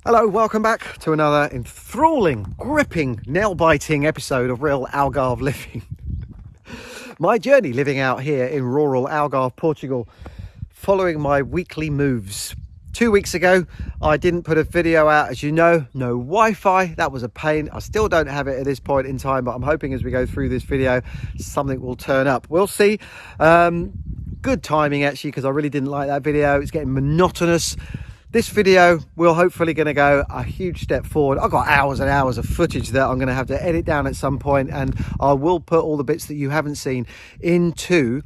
Hello, welcome back to another enthralling, gripping, nail-biting episode of Real Algarve Living. My journey living out here in rural Algarve, Portugal, following my weekly moves. 2 weeks ago, I didn't put a video out, as you know, no Wi-Fi. That was a pain. I still don't have it at this point in time, but I'm hoping as we go through this video, something will turn up. We'll see. Good timing, actually, because I really didn't like that video. It's getting monotonous. This video will hopefully going to go a huge step forward. I've got hours and hours of footage that I'm going to have to edit down at some point, and I will put all the bits that you haven't seen into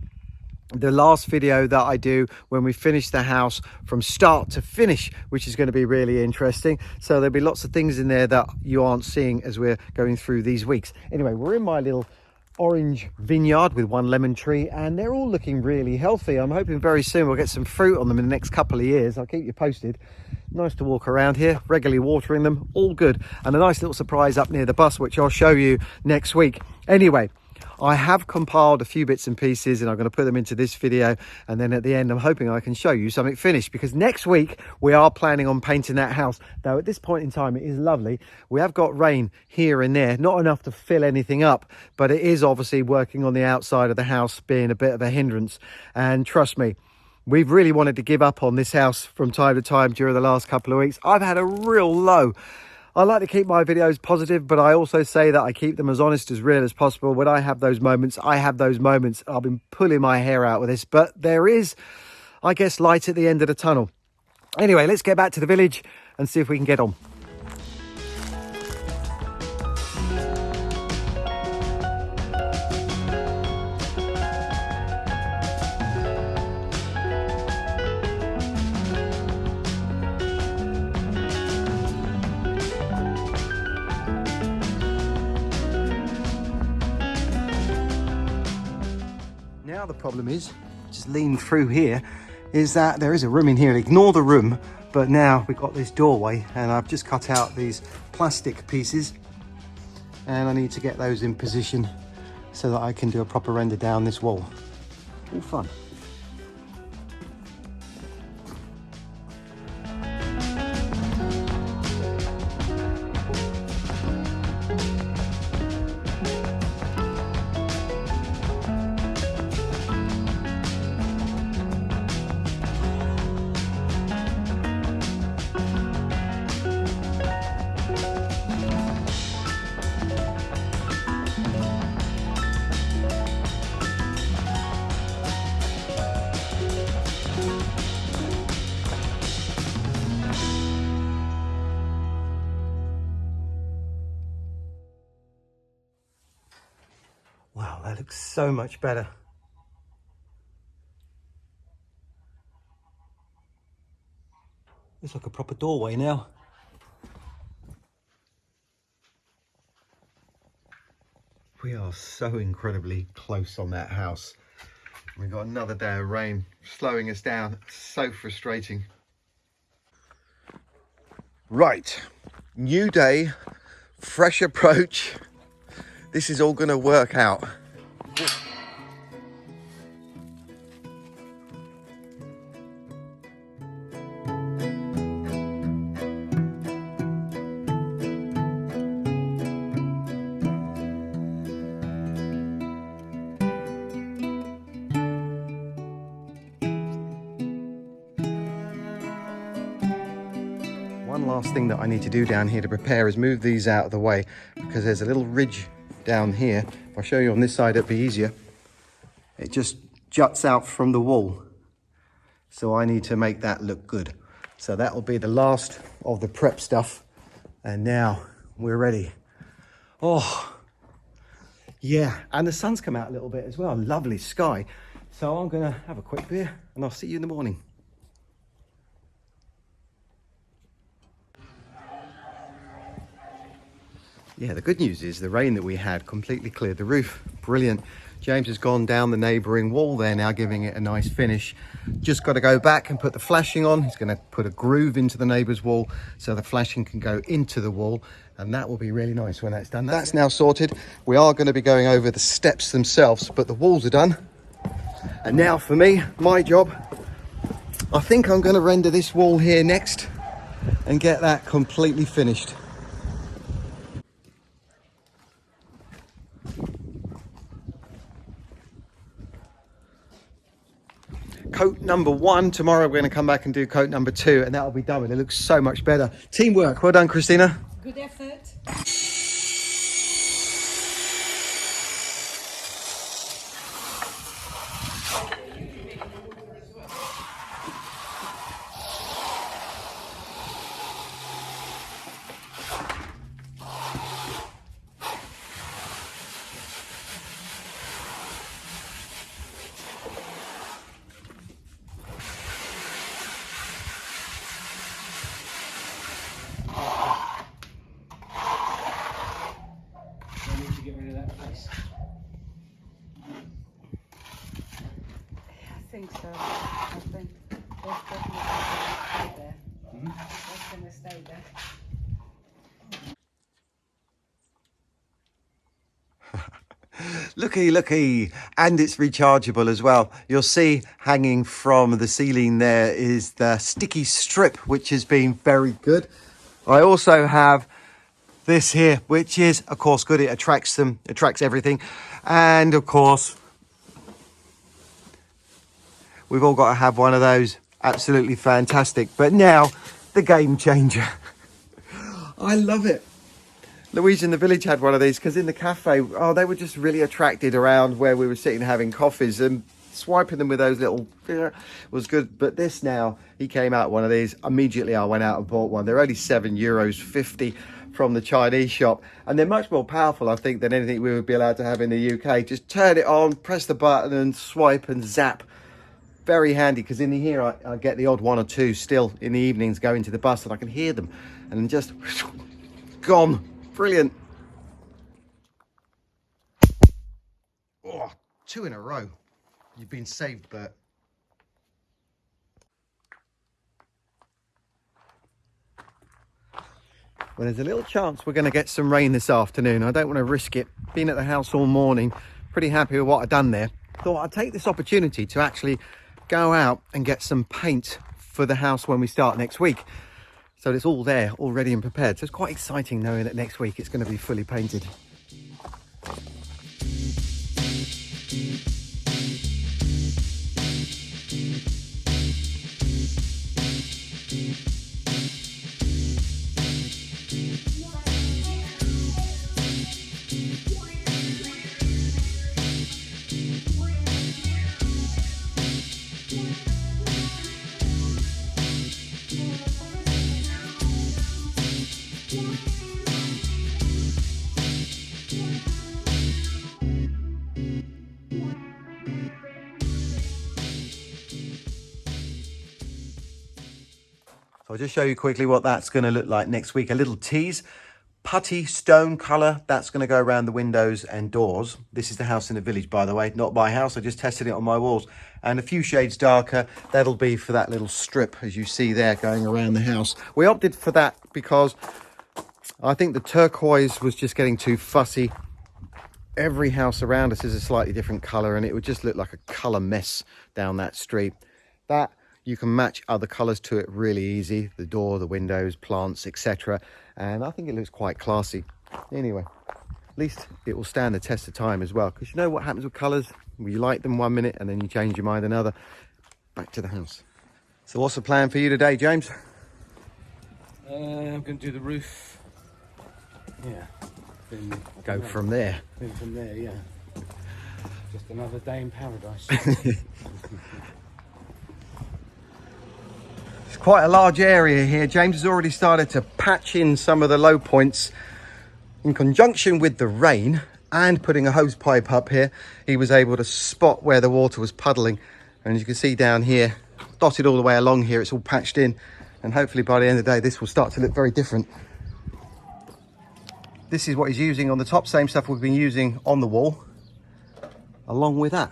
the last video that I do when we finish the house from start to finish, which is going to be really interesting. So there'll be lots of things in there that you aren't seeing as we're going through these weeks. Anyway, we're in my little orange vineyard with one lemon tree, and they're all looking really healthy. I'm hoping very soon we'll get some fruit on them in the next couple of years. I'll keep you posted. Nice to walk around here, regularly watering them, all good. And a nice little surprise up near the bus, which I'll show you next week. Anyway, I have compiled a few bits and pieces and I'm going to put them into this video, and then at the end I'm hoping I can show you something finished, because next week we are planning on painting that house. Though at this point in time it is lovely. We have got rain here and there, not enough to fill anything up, but it is obviously working on the outside of the house being a bit of a hindrance. And trust me, we've really wanted to give up on this house from time to time during the last couple of weeks. I've had a real low. I like to keep my videos positive, but I also say that I keep them as honest, as real as possible. When I have those moments, I have those moments. I've been pulling my hair out with this, but there is, I guess, light at the end of the tunnel. Anyway, let's get back to the village and see if we can get on. Now the problem is, just lean through here, is that there is a room in here. Ignore the room, but now we've got this doorway, and I've just cut out these plastic pieces, and I need to get those in position so that I can do a proper render down this wall. All fun. Wow, that looks so much better. Looks like a proper doorway now. We are so incredibly close on that house. We've got another day of rain slowing us down. So frustrating. Right, new day, fresh approach. This is all going to work out. One last thing that I need to do down here to prepare is move these out of the way, because there's a little ridge down here. If I show you on this side, it'd be easier. It just juts out from the wall, so I need to make that look good. So that will be the last of the prep stuff, and now we're ready. Oh yeah, and the sun's come out a little bit as well. Lovely sky. So I'm gonna have a quick beer and I'll see you in the morning. Yeah, the good news is the rain that we had completely cleared the roof. Brilliant. James has gone down the neighbouring wall there now, giving it a nice finish. Just got to go back and put the flashing on. He's going to put a groove into the neighbour's wall so the flashing can go into the wall, and that will be really nice when that's done. That's now sorted. We are going to be going over the steps themselves, but the walls are done. And now for me, my job, I think I'm going to render this wall here next. and get that completely finished. Coat number 1. Tomorrow we're going to come back and do coat number 2, and that'll be done. And it looks so much better. Teamwork. Well done, Christina. Good effort. I need to get rid of that face. I think so. I think that's definitely going to stay there. That's going to stay there. Looky, looky. And it's rechargeable as well. You'll see hanging from the ceiling there is the sticky strip, which has been very good. I also have this here, which is, of course, good. It attracts them, attracts everything. And, of course, we've all got to have one of those. Absolutely fantastic. But now, the game changer. I love it. Louise in the village had one of these because in the cafe, oh, they were just really attracted around where we were sitting having coffees, and swiping them with those little was good. But this now, he came out one of these. Immediately I went out and bought one. They're only €7.50 from the Chinese shop, and they're much more powerful, I think, than anything we would be allowed to have in the UK. Just turn it on, press the button and swipe and zap. Very handy, because in here I get the odd one or two still in the evenings going to the bus, and I can hear them and just gone. Brilliant. Oh, 2 in a row. You've been saved, Bert. Well, there's a little chance we're going to get some rain this afternoon. I don't want to risk it. Been at the house all morning, pretty happy with what I've done there. Thought I'd take this opportunity to actually go out and get some paint for the house when we start next week. So it's all there, all ready and prepared. So it's quite exciting knowing that next week it's going to be fully painted. So I'll just show you quickly what that's going to look like next week. A little tease. Putty stone colour, that's going to go around the windows and doors. This is the house in the village, by the way, not my house. I just tested it on my walls. And a few shades darker, that'll be for that little strip, as you see there, going around the house. We opted for that because I think the turquoise was just getting too fussy. Every house around us is a slightly different colour, and it would just look like a colour mess down that street. That, you can match other colours to it really easy. The door, the windows, plants, etc. And I think it looks quite classy. Anyway, at least it will stand the test of time as well. Because you know what happens with colours? You like them 1 minute and then you change your mind another. Back to the house. So what's the plan for you today, James? I'm going to do the roof. Yeah. Go from there. Then from there, yeah. Just another day in paradise. It's quite a large area here. James has already started to patch in some of the low points. In conjunction with the rain and putting a hose pipe up here, he was able to spot where the water was puddling. And as you can see down here, dotted all the way along here, it's all patched in. And hopefully by the end of the day, this will start to look very different. This is what he's using on the top, same stuff we've been using on the wall, along with that.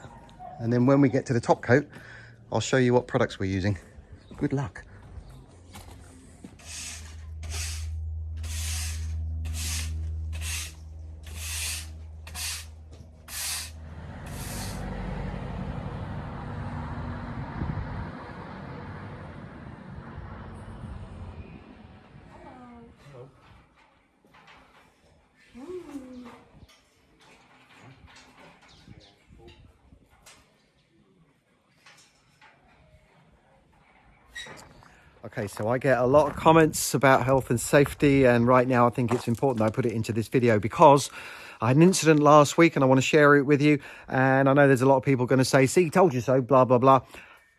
And then when we get to the top coat, I'll show you what products we're using. Good luck. Okay, so I get a lot of comments about health and safety, and right now I think it's important that I put it into this video because I had an incident last week and I want to share it with you. And I know there's a lot of people going to say, see, told you so, blah, blah, blah.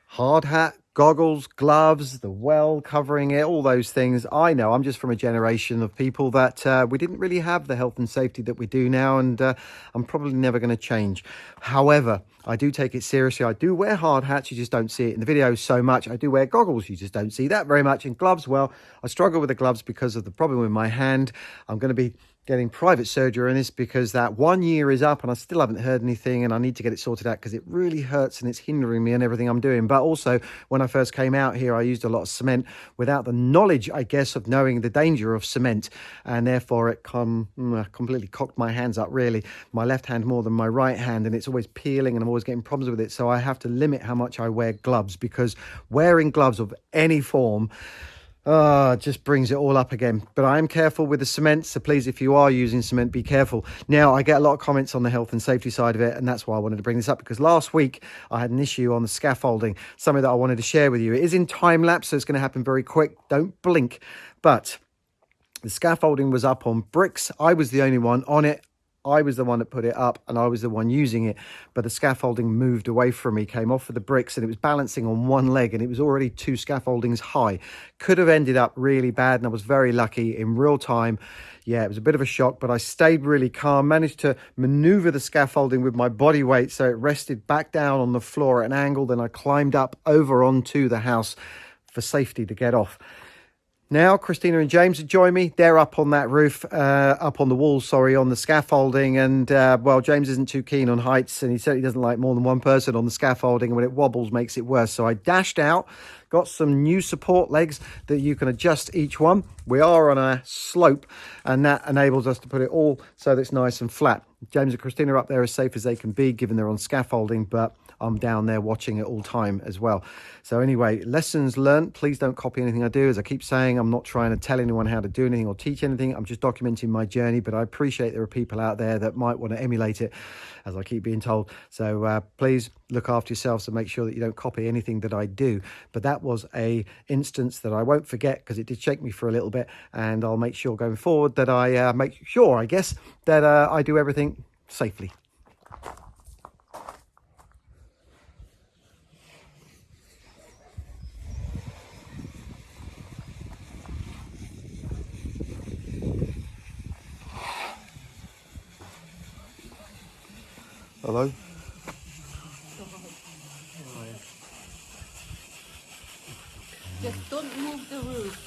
Hard hat, goggles, gloves, the well covering it, all those things. I know I'm just from a generation of people that we didn't really have the health and safety that we do now, and I'm probably never going to change. However, I do take it seriously. I do wear hard hats, you just don't see it in the videos so much. I do wear goggles, you just don't see that very much. And gloves, well, I struggle with the gloves because of the problem with my hand. I'm going to be getting private surgery on this because that 1 year is up and I still haven't heard anything, and I need to get it sorted out because it really hurts and it's hindering me and everything I'm doing. But also, when I first came out here, I used a lot of cement without the knowledge, I guess, of knowing the danger of cement, and therefore it completely cocked my hands up, really. My left hand more than my right hand, and it's always peeling and I'm always getting problems with it. So I have to limit how much I wear gloves, because wearing gloves of any form just brings it all up again. But I am careful with the cement, so please, if you are using cement, be careful. Now, I get a lot of comments on the health and safety side of it, and that's why I wanted to bring this up, because last week I had an issue on the scaffolding, something that I wanted to share with you. It is in time lapse, so it's going to happen very quick. Don't blink. But the scaffolding was up on bricks. I was the only one on it. I was the one that put it up and I was the one using it, but the scaffolding moved away from me, came off of the bricks, and it was balancing on one leg, and it was already 2 scaffoldings high. Could have ended up really bad, and I was very lucky in real time. Yeah, it was a bit of a shock, but I stayed really calm, managed to maneuver the scaffolding with my body weight so it rested back down on the floor at an angle. Then I climbed up over onto the house for safety to get off. Now, Christina and James have joined me. They're up on that roof, up on the wall, sorry, on the scaffolding. And, well, James isn't too keen on heights, and he certainly doesn't like more than one person on the scaffolding. And when it wobbles, makes it worse. So I dashed out, got some new support legs that you can adjust each one. We are on a slope, and that enables us to put it all so that it's nice and flat. James and Christina are up there as safe as they can be, given they're on scaffolding, but I'm down there watching it all time as well. So anyway, lessons learned. Please don't copy anything I do. As I keep saying, I'm not trying to tell anyone how to do anything or teach anything. I'm just documenting my journey, but I appreciate there are people out there that might want to emulate it, as I keep being told. So please look after yourselves and make sure that you don't copy anything that I do. But that was a instance that I won't forget, because it did shake me for a little bit, and I'll make sure going forward that I make sure, I guess, that I do everything safely. Hello? Just don't move the roof.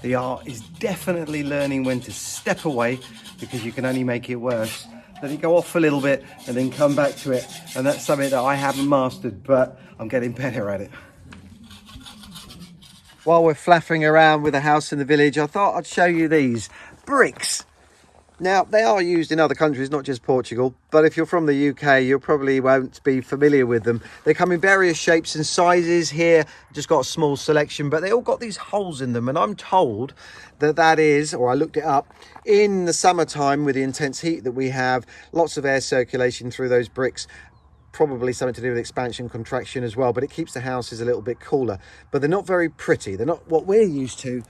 The art is definitely learning when to step away, because you can only make it worse. Let it go off a little bit and then come back to it. And that's something that I haven't mastered, but I'm getting better at it. While we're flapping around with a house in the village, I thought I'd show you these bricks. Now, they are used in other countries, not just Portugal, but if you're from the UK, you probably won't be familiar with them. They come in various shapes and sizes. Here, just got a small selection, but they all got these holes in them, and I'm told that that is, or I looked it up, in the summertime with the intense heat that we have, lots of air circulation through those bricks, probably something to do with expansion, contraction as well, but it keeps the houses a little bit cooler. But they're not very pretty. They're not what we're used to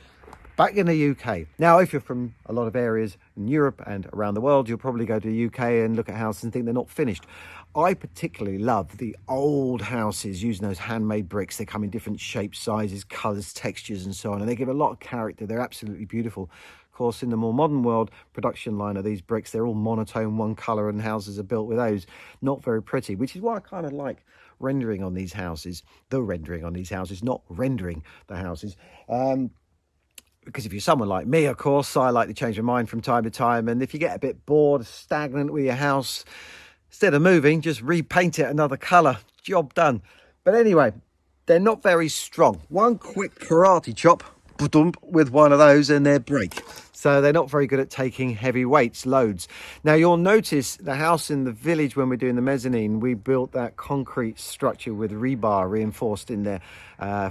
back in the UK. Now, if you're from a lot of areas in Europe and around the world, you'll probably go to the UK and look at houses and think they're not finished. I particularly love the old houses using those handmade bricks. They come in different shapes, sizes, colours, textures and so on, and they give a lot of character. They're absolutely beautiful. Of course, in the more modern world production line of these bricks, they're all monotone, one colour, and houses are built with those. Not very pretty, which is why I kind of like rendering on these houses, not rendering the houses. Because if you're someone like me, of course, I like to change my mind from time to time. And if you get a bit bored, stagnant with your house, instead of moving, just repaint it another colour. Job done. But anyway, they're not very strong. One quick karate chop with one of those and they break. So they're not very good at taking heavy weights, loads. Now you'll notice the house in the village, when we're doing the mezzanine, we built that concrete structure with rebar reinforced in there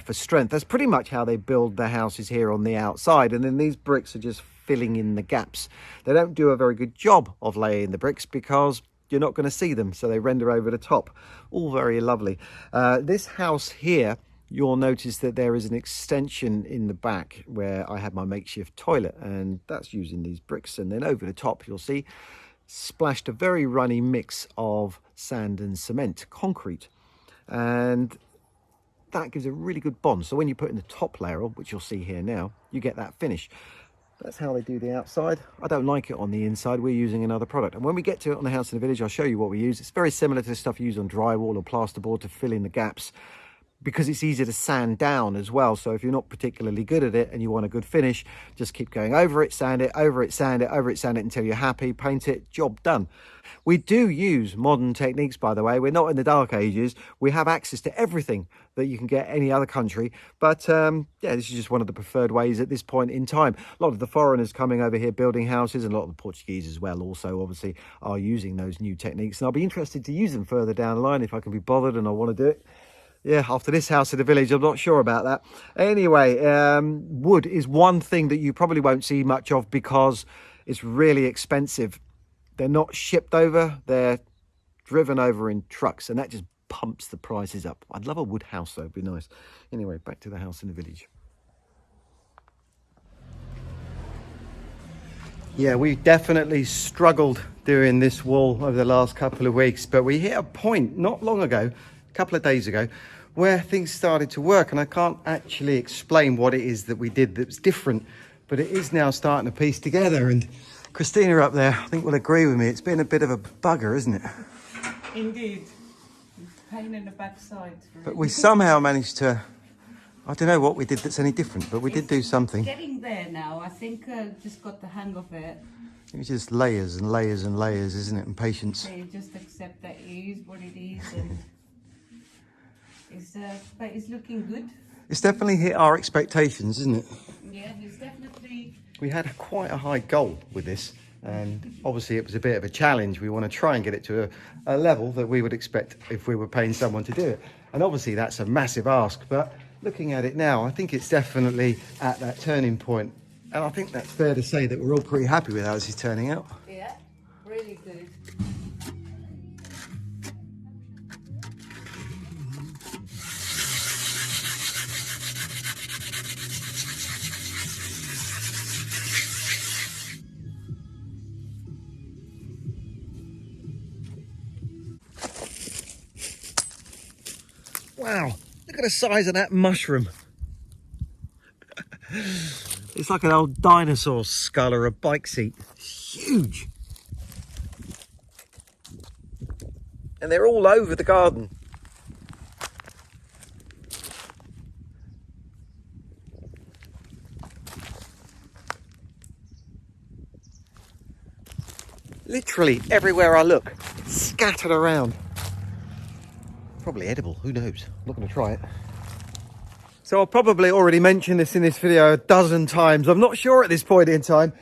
for strength. That's pretty much how they build their houses here on the outside. And then these bricks are just filling in the gaps. They don't do a very good job of laying the bricks because you're not going to see them, so they render over the top. All very lovely. This house here, you'll notice that there is an extension in the back where I had my makeshift toilet, and that's using these bricks. And then over the top, you'll see splashed a very runny mix of sand and cement, concrete. And that gives a really good bond. So when you put in the top layer, which you'll see here now, you get that finish. That's how they do the outside. I don't like it on the inside. We're using another product. And when we get to it on the house in the village, I'll show you what we use. It's very similar to the stuff you use on drywall or plasterboard to fill in the gaps, because it's easier to sand down as well. So if you're not particularly good at it and you want a good finish, just keep going over it, sand it, over it, sand it, over it, sand it until you're happy, paint it, job done. We do use modern techniques, by the way. We're not in the dark ages. We have access to everything that you can get any other country. But yeah, this is just one of the preferred ways at this point in time. A lot of the foreigners coming over here building houses, and a lot of the Portuguese as well also obviously are using those new techniques. And I'll be interested to use them further down the line if I can be bothered and I want to do it. Yeah, after this house in the village, I'm not sure about that. Anyway, wood is one thing that you probably won't see much of because it's really expensive. They're not shipped over, they're driven over in trucks, and that just pumps the prices up. I'd love a wood house though, it'd be nice. Anyway, back to the house in the village. Yeah, we definitely struggled doing this wall over the last couple of weeks, but we hit a point not long ago, a couple of days ago, where things started to work. And I can't actually explain what it is that we did that was different, but it is now starting to piece together. And Christina up there, I think, will agree with me. It's been a bit of a bugger, isn't it? Indeed. Pain in the backside. But we somehow managed to, I don't know what we did that's any different, but we did do something. Getting there now. I think just got the hang of it. It's just layers and layers and layers, isn't it? And patience. So you just accept that it is what it is, and but it's looking good. It's definitely hit our expectations, isn't it? Yeah, it's definitely. We had quite a high goal with this, and obviously it was a bit of a challenge. We want to try and get it to a level that we would expect if we were paying someone to do it. And obviously that's a massive ask, but looking at it now, I think it's definitely at that turning point. And I think that's fair to say that we're all pretty happy with how this is turning out. Yeah, really good. Wow, look at the size of that mushroom. It's like an old dinosaur skull or a bike seat. It's huge. And they're all over the garden. Literally everywhere I look, scattered around. Probably edible, who knows? I'm not going to try it. So I've probably already mentioned this in this video a dozen times. I'm not sure at this point in time.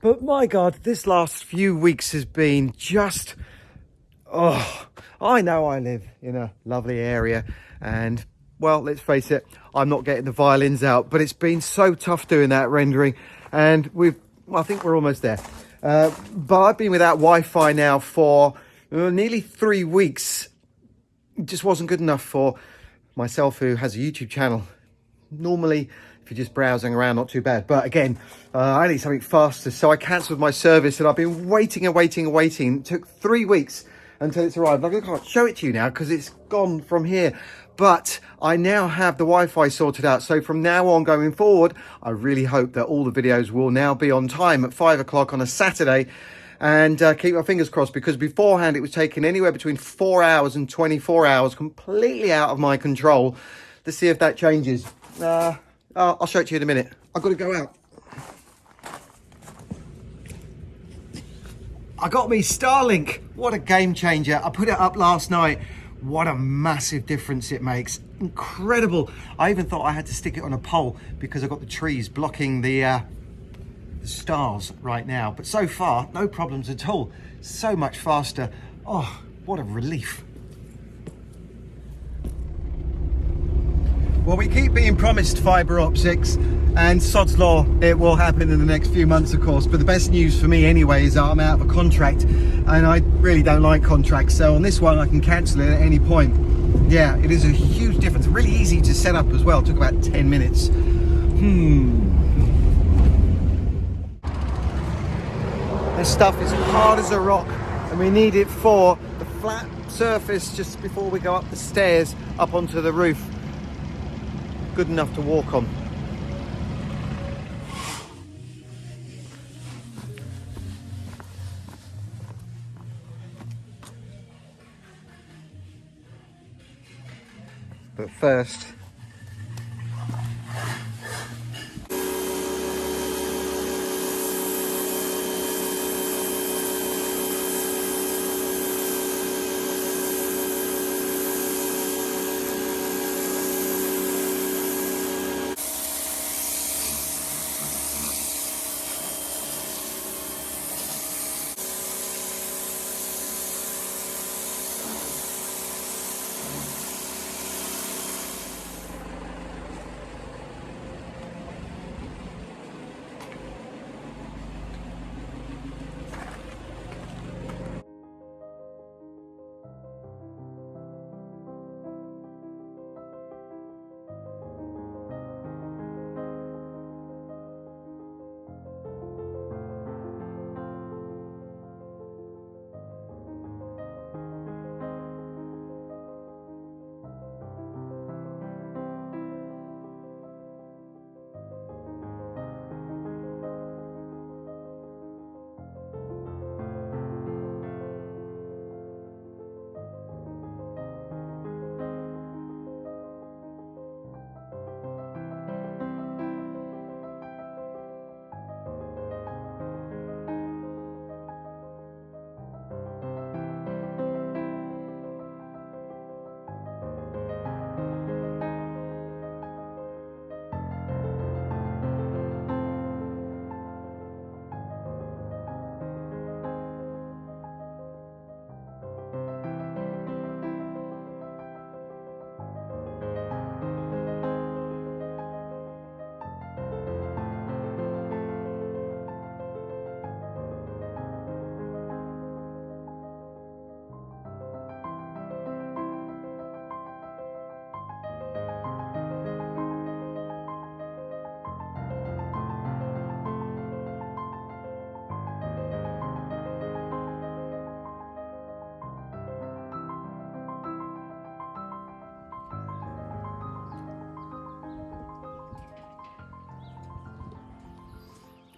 But my God, this last few weeks has been just... Oh, I know I live in a lovely area. And, well, let's face it, I'm not getting the violins out. But it's been so tough doing that rendering. And I think we're almost there. But I've been without Wi-Fi now for nearly 3 weeks. It just wasn't good enough for myself, who has a YouTube channel. Normally, if you're just browsing around, not too bad. But again, I need something faster. So I cancelled my service, and I've been waiting and waiting and waiting. It took 3 weeks until it's arrived. I can't show it to you now because it's gone from here. But I now have the Wi-Fi sorted out. So from now on going forward, I really hope that all the videos will now be on time at 5 o'clock on a Saturday. And keep my fingers crossed, because beforehand it was taking anywhere between 4 hours and 24 hours, completely out of my control. Let's see if that changes. I'll show it to you in a minute. I've got to go out. I got me Starlink. What a game changer. I put it up last night What a massive difference it makes. Incredible. I even thought I had to stick it on a pole because I've got the trees blocking the stars right now. But so far, no problems at all. So much faster. Oh, what a relief. Well, we keep being promised fibre optics, and sod's law, it will happen in the next few months, of course. But the best news for me anyway is that I'm out of a contract, and I really don't like contracts. So on this one, I can cancel it at any point. Yeah, it is a huge difference. Really easy to set up as well. It took about 10 minutes. This stuff is hard as a rock, and we need it for the flat surface just before we go up the stairs up onto the roof. Good enough to walk on. But first,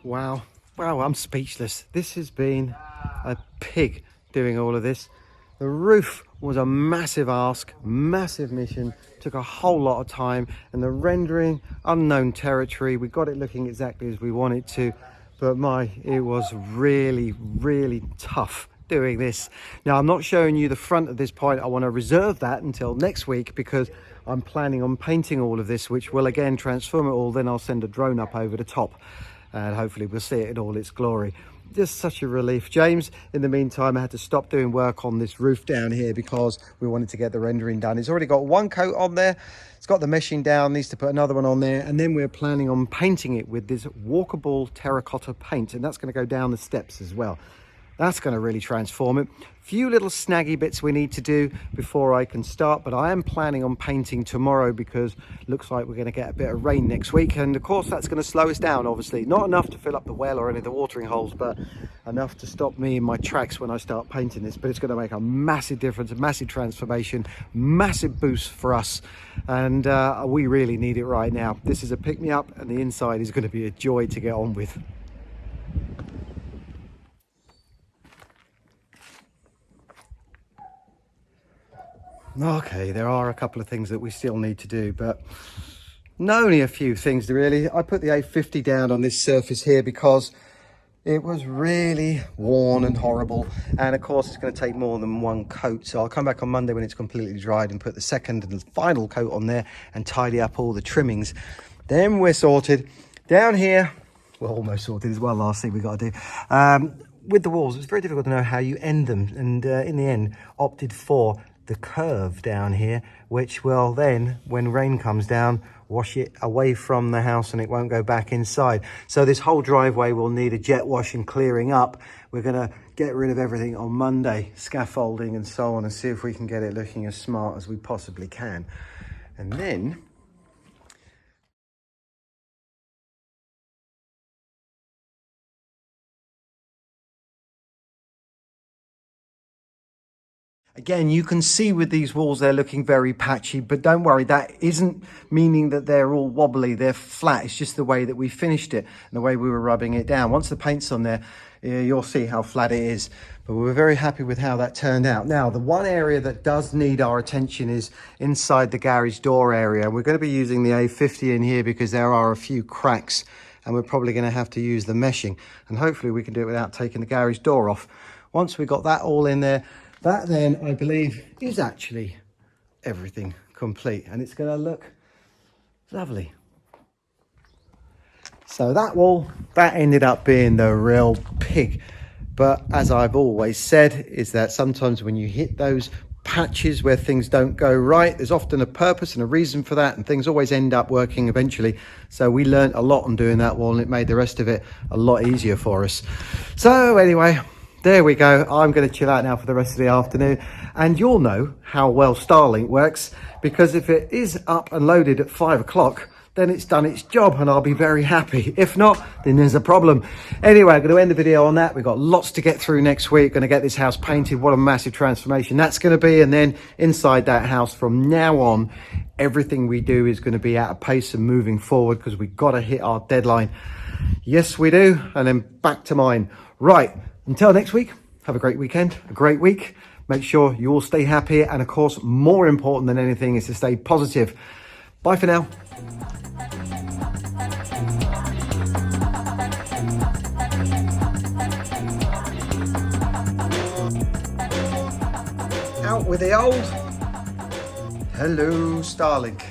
wow, I'm speechless. This has been a pig doing all of this. The roof was a massive ask, massive mission, took a whole lot of time, and the rendering, unknown territory. We got it looking exactly as we want it to, but it was really, really tough doing this. Now, I'm not showing you the front at this point. I want to reserve that until next week because I'm planning on painting all of this, which will again transform it all. Then I'll send a drone up over the top, and hopefully we'll see it in all its glory. Just such a relief. James, in the meantime, had to stop doing work on this roof down here because we wanted to get the rendering done. He's already got one coat on there. It's got the meshing down, needs to put another one on there. And then we're planning on painting it with this walkable terracotta paint. And that's going to go down the steps as well. That's going to really transform it. Few little snaggy bits we need to do before I can start, but I am planning on painting tomorrow because it looks like we're going to get a bit of rain next week, and of course that's going to slow us down. Obviously not enough to fill up the well or any of the watering holes, but enough to stop me in my tracks when I start painting this. But it's going to make a massive difference, a massive transformation, massive boost for us, and we really need it right now. This is a pick-me-up, and the inside is going to be a joy to get on with. Okay, there are a couple of things that we still need to do, but only a few things really. I put the 850 down on this surface here because It was really worn and horrible, and of course it's going to take more than one coat, so I'll come back on Monday when it's completely dried and put the second and final coat on there and tidy up all the trimmings. Then we're sorted. Down here, we're almost sorted as well. Last thing we got to do with the walls, it's very difficult to know how you end them, and in the end opted for the curve down here, which will then, when rain comes down, wash it away from the house and it won't go back inside. So this whole driveway will need a jet wash and clearing up. We're going to get rid of everything on Monday, scaffolding and so on, and see if we can get it looking as smart as we possibly can. And then again, you can see with these walls they're looking very patchy, but don't worry, that isn't meaning that they're all wobbly. They're flat. It's just the way that we finished it and the way we were rubbing it down. Once the paint's on there, you'll see how flat it is. But we were very happy with how that turned out. Now, the one area that does need our attention is inside the garage door area. We're going to be using the A50 in here because there are a few cracks, and we're probably going to have to use the meshing. And hopefully we can do it without taking the garage door off. Once we got that all in there, that then, I believe, is actually everything complete, and it's going to look lovely. So that wall, that ended up being the real pig. But as I've always said, is that sometimes when you hit those patches where things don't go right, there's often a purpose and a reason for that, and things always end up working eventually. So we learned a lot on doing that wall, and it made the rest of it a lot easier for us. So anyway, there we go. I'm going to chill out now for the rest of the afternoon, and you'll know how well Starlink works, because if it is up and loaded at 5 o'clock, then it's done its job and I'll be very happy. If not, then there's a problem. Anyway, I'm going to end the video on that. We've got lots to get through next week. Going to get this house painted. What a massive transformation that's going to be. And then inside that house from now on, everything we do is going to be at a pace and moving forward, because we've got to hit our deadline. Yes, we do. And then back to mine. Right. Until next week, have a great weekend, a great week. Make sure you all stay happy. And of course, more important than anything is to stay positive. Bye for now. Out with the old. Hello, Starlink.